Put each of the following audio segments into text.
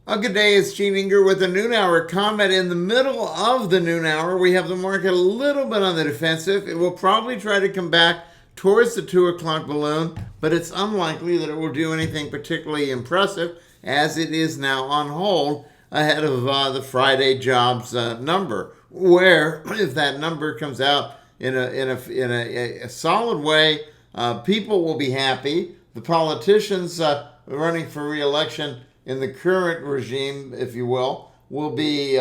Good day, it's Gene Inger with a noon hour comment. In the middle of the noon hour, we have the market a little bit on the defensive. It will probably try to come back towards the 2 o'clock balloon, but it's unlikely that it will do anything particularly impressive as it is now on hold ahead of the Friday jobs number, where if that number comes out in a solid way, people will be happy. The politicians running for re-election in the current regime, if you will be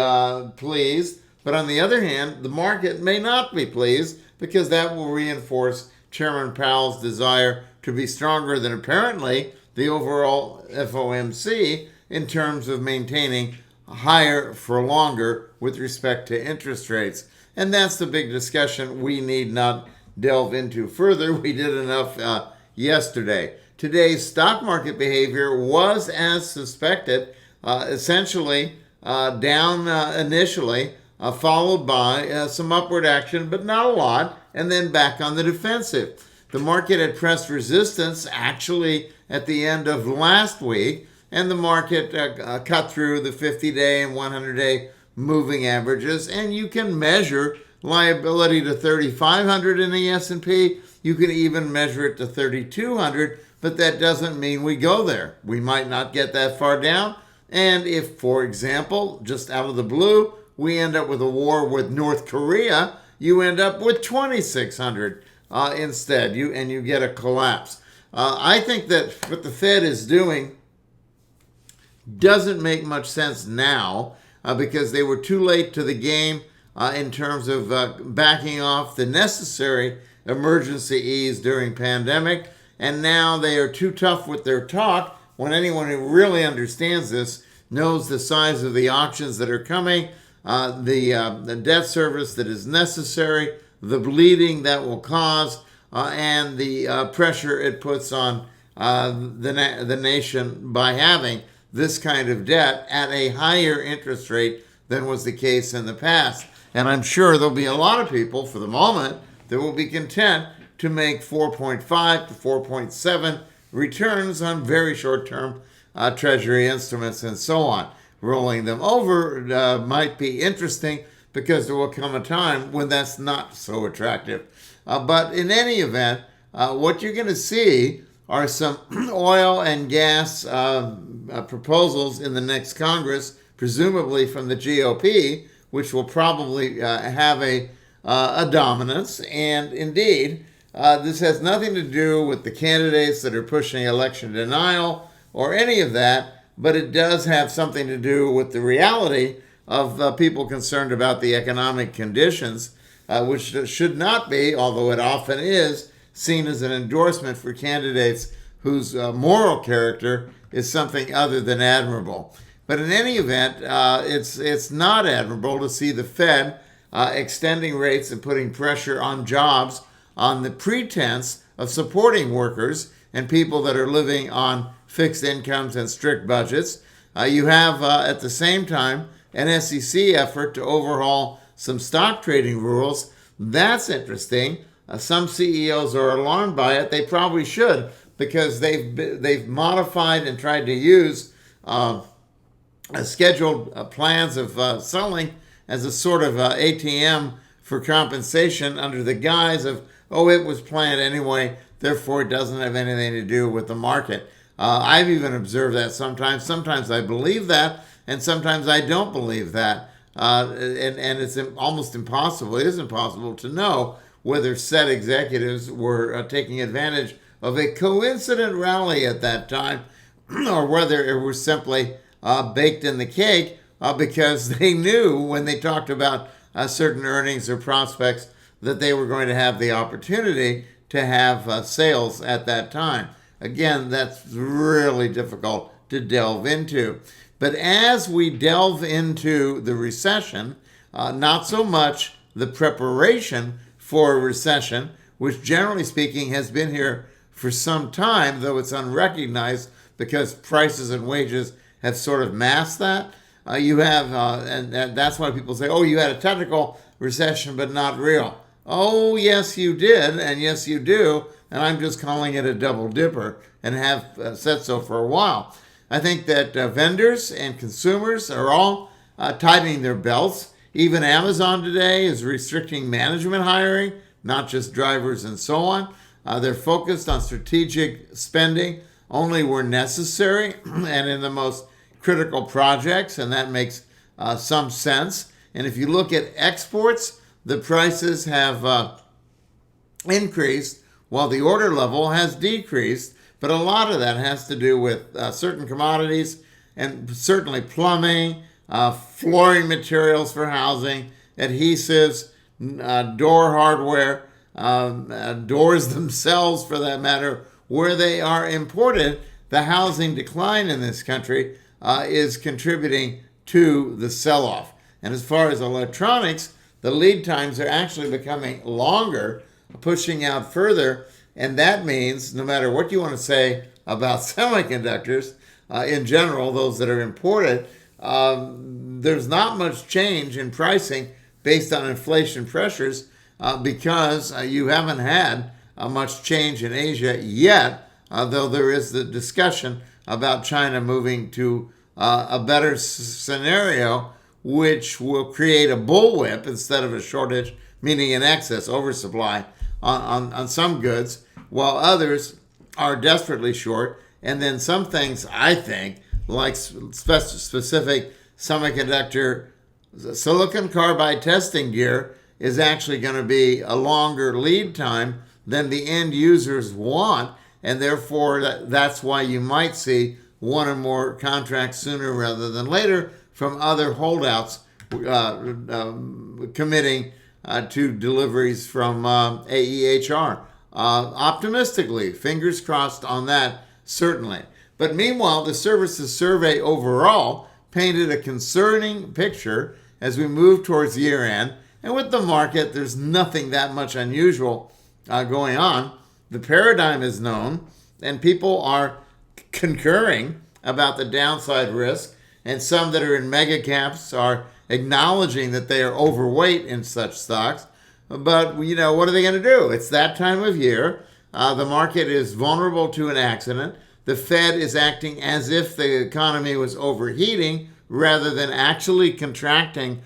pleased. But on the other hand, the market may not be pleased because that will reinforce Chairman Powell's desire to be stronger than apparently the overall FOMC in terms of maintaining higher for longer with respect to interest rates. And that's the big discussion we need not delve into further. We did enough yesterday. Today's stock market behavior was as suspected, essentially down initially, followed by some upward action, but not a lot, and then back on the defensive. The market had pressed resistance actually at the end of last week, and the market cut through the 50-day and 100-day moving averages, and you can measure liability to 3,500 in the S&P. You can even measure it to 3,200, but that doesn't mean we go there. We might not get that far down, and if, for example, just out of the blue, we end up with a war with North Korea, you end up with 2,600 instead, you get a collapse. I think that what the Fed is doing doesn't make much sense now because they were too late to the game in terms of backing off the necessary emergency ease during pandemic, and now they are too tough with their talk when anyone who really understands this knows the size of the auctions that are coming, the debt service that is necessary, the bleeding that will cause, and the pressure it puts on the nation by having this kind of debt at a higher interest rate than was the case in the past. And I'm sure there'll be a lot of people, for the moment, that will be content to make 4.5 to 4.7 returns on very short-term treasury instruments and so on. Rolling them over might be interesting because there will come a time when that's not so attractive. But in any event, what you're going to see are some oil and gas proposals in the next Congress, presumably from the GOP, which will probably have a dominance. And indeed, this has nothing to do with the candidates that are pushing election denial or any of that, but it does have something to do with the reality of people concerned about the economic conditions, which should not be, although it often is, seen as an endorsement for candidates whose moral character is something other than admirable. But in any event, it's not admirable to see the Fed extending rates and putting pressure on jobs on the pretense of supporting workers and people that are living on fixed incomes and strict budgets. You have, at the same time, an SEC effort to overhaul some stock trading rules. That's interesting. Some CEOs are alarmed by it. They probably should, because they've modified and tried to use scheduled plans of selling as a sort of ATM for compensation under the guise of, oh, it was planned anyway, therefore it doesn't have anything to do with the market. I've even observed that sometimes. Sometimes I believe that, and sometimes I don't believe that. And it's almost impossible, it is impossible to know whether said executives were taking advantage of a coincident rally at that time or whether it was simply baked in the cake because they knew when they talked about certain earnings or prospects that they were going to have the opportunity to have sales at that time. Again, that's really difficult to delve into. But as we delve into the recession, not so much the preparation for a recession, which generally speaking has been here for some time, though it's unrecognized because prices and wages have sort of masked that. You have, and that's why people say, oh, you had a technical recession, but not real. Oh, yes, you did, and yes, you do, and I'm just calling it a double dipper and have said so for a while. I think that vendors and consumers are all tightening their belts. Even Amazon today is restricting management hiring, not just drivers and so on. They're focused on strategic spending only where necessary and in the most critical projects, and that makes some sense. And if you look at exports, the prices have increased while the order level has decreased. But a lot of that has to do with certain commodities and certainly plumbing, flooring materials for housing, adhesives, door hardware, doors themselves for that matter, where they are imported. The housing decline in this country is contributing to the sell-off. And as far as electronics, the lead times are actually becoming longer, pushing out further. And that means no matter what you want to say about semiconductors, in general, those that are imported, there's not much change in pricing based on inflation pressures because you haven't had much change in Asia yet, though there is the discussion about China moving to a better scenario, which will create a bullwhip instead of a shortage, meaning an excess oversupply on some goods, while others are desperately short. And then some things, I think, like specific semiconductor silicon carbide testing gear, is actually going to be a longer lead time than the end users want. And therefore, that's why you might see one or more contracts sooner rather than later from other holdouts committing to deliveries from AEHR. Optimistically, fingers crossed on that, certainly. But meanwhile, the services survey overall painted a concerning picture as we move towards year end. And with the market, there's nothing that much unusual going on. The paradigm is known, and people are concurring about the downside risk. And some that are in mega caps are acknowledging that they are overweight in such stocks. But, what are they going to do? It's that time of year. The market is vulnerable to an accident. The Fed is acting as if the economy was overheating rather than actually contracting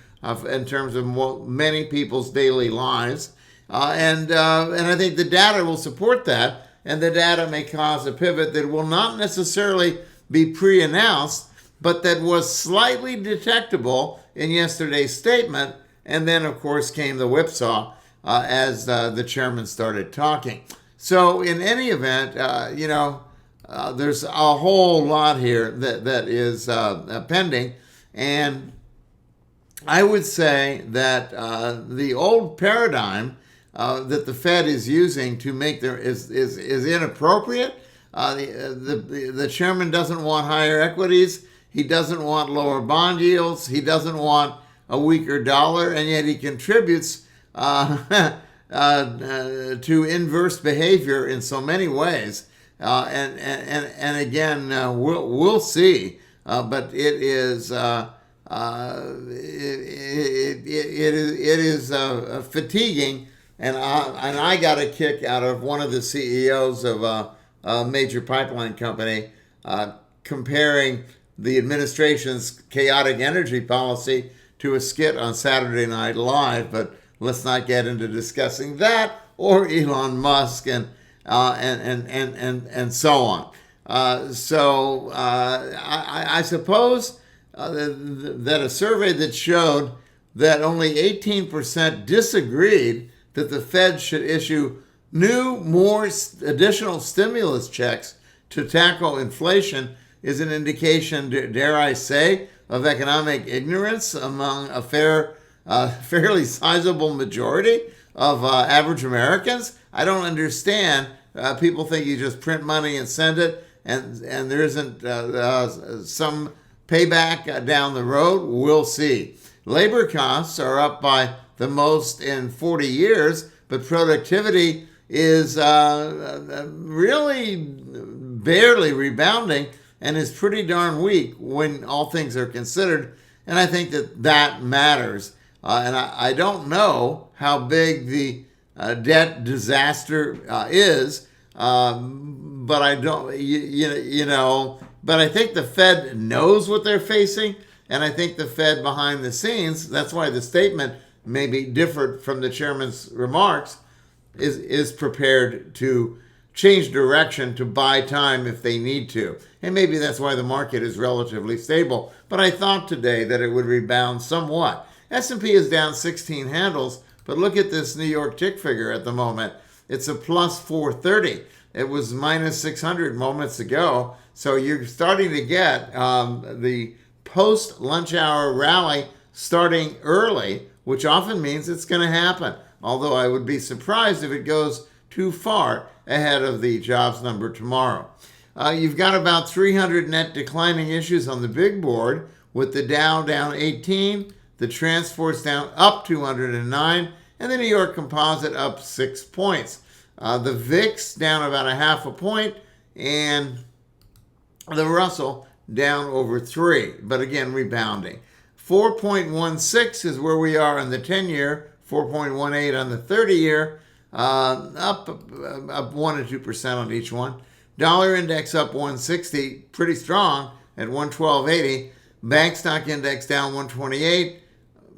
in terms of many people's daily lives. And I think the data will support that. And the data may cause a pivot that will not necessarily be pre-announced, but that was slightly detectable in yesterday's statement. And then, of course, came the whipsaw as the chairman started talking. So in any event, there's a whole lot here that is pending. And I would say that the old paradigm that the Fed is using to make is inappropriate. The chairman doesn't want higher equities. He doesn't want lower bond yields. He doesn't want a weaker dollar, and yet he contributes to inverse behavior in so many ways. And again, we'll see. But it is fatiguing. And I got a kick out of one of the CEOs of a major pipeline company comparing the administration's chaotic energy policy to a skit on Saturday Night Live. But let's not get into discussing that or Elon Musk and so on. I suppose that a survey that showed that only 18% disagreed that the Fed should issue more additional stimulus checks to tackle inflation is an indication, dare I say, of economic ignorance among a fairly sizable majority of average Americans. I don't understand. People think you just print money and send it, and there isn't some payback down the road. We'll see. Labor costs are up by the most in 40 years, but productivity is really barely rebounding and is pretty darn weak when all things are considered. And I think that matters. And I don't know how big the debt disaster is, but I don't, But I think the Fed knows what they're facing, and I think the Fed behind the scenes, that's why the statement may be different from the chairman's remarks, is prepared to change direction to buy time if they need to. And maybe that's why the market is relatively stable. But I thought today that it would rebound somewhat. S&P is down 16 handles, but look at this New York tick figure at the moment. It's a plus 430. It was minus 600 moments ago. So you're starting to get the post-lunch hour rally starting early, which often means it's going to happen. Although I would be surprised if it goes too far ahead of the jobs number tomorrow. You've got about 300 net declining issues on the big board, with the Dow down 18, the transports down up 209, and the New York Composite up 6 points. The VIX down about a half a point, and the Russell down over 3, but again rebounding. 4.16 is where we are on the 10-year, 4.18 on the 30-year, up 1 to 2% on each one. Dollar index up 160, pretty strong at 112.80. Bank stock index down 128.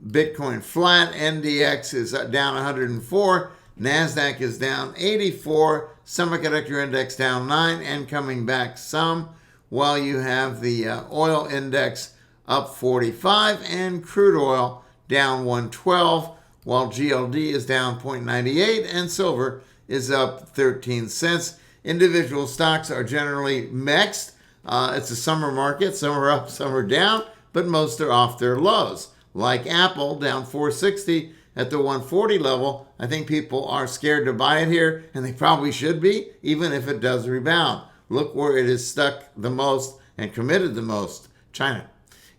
Bitcoin flat. NDX is down 104. NASDAQ is down 84. Semiconductor index down 9 and coming back some, while you have the oil index up 45 and crude oil down 112, while GLD is down 0.98 and silver is up 13 cents. Individual stocks are generally mixed. It's a summer market. Some are up, some are down, but most are off their lows. Like Apple, down 460 at the 140 level. I think people are scared to buy it here, and they probably should be, even if it does rebound. Look where it is stuck the most and committed the most, China.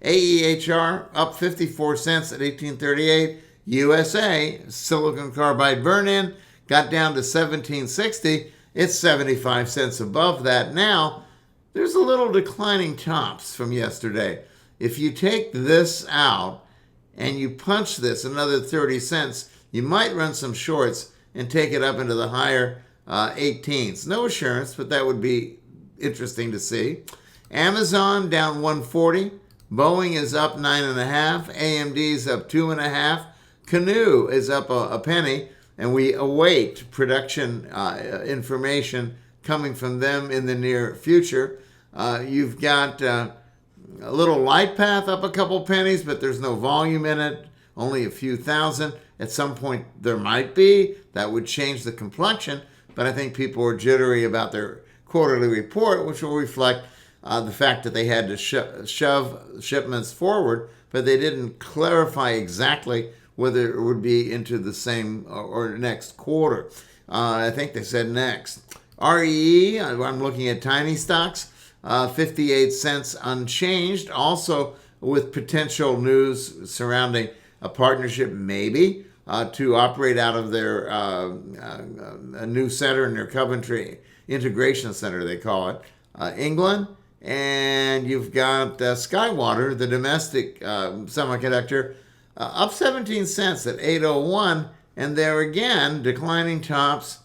AEHR up 54 cents at 1838. USA, silicon carbide burn-in, got down to 1760. It's 75 cents above that now. There's a little declining tops from yesterday. If you take this out and you punch this another 30 cents, you might run some shorts and take it up into the higher 18s. No assurance, but that would be interesting to see. Amazon down 140. Boeing is up 9.5. AMD is up 2.5. Canoe is up a penny, and we await production information coming from them in the near future. You've got a little LightPath up a couple pennies, but there's no volume in it, only a few thousand. At some point there might be. That would change the complexion, but I think people are jittery about their quarterly report, which will reflect the fact that they had to shove shipments forward, but they didn't clarify exactly whether it would be into the same or next quarter. I think they said next. REE, I'm looking at tiny stocks, 58 cents unchanged, also with potential news surrounding a partnership maybe to operate out of their a new center in their Coventry Integration Center, they call it, England. And you've got Skywater, the domestic semiconductor, up 17 cents at 801, and there again, declining tops,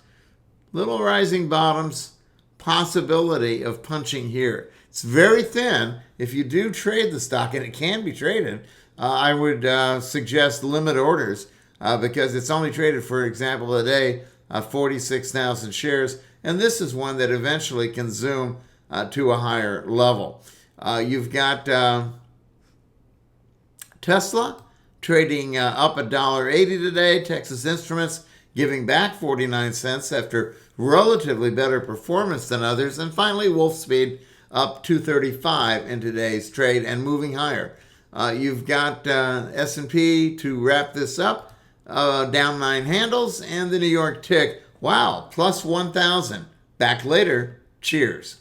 little rising bottoms, possibility of punching here. It's very thin. If you do trade the stock, and it can be traded, I would suggest limit orders because it's only traded, for example, a day, 46,000 shares, and this is one that eventually can zoom to a higher level. You've got Tesla trading up $1.80 today. Texas Instruments giving back 49 cents after relatively better performance than others. And finally, Wolfspeed up 235 in today's trade and moving higher. You've got S&P to wrap this up, down 9 handles, and the New York tick, wow, plus 1,000. Back later. Cheers.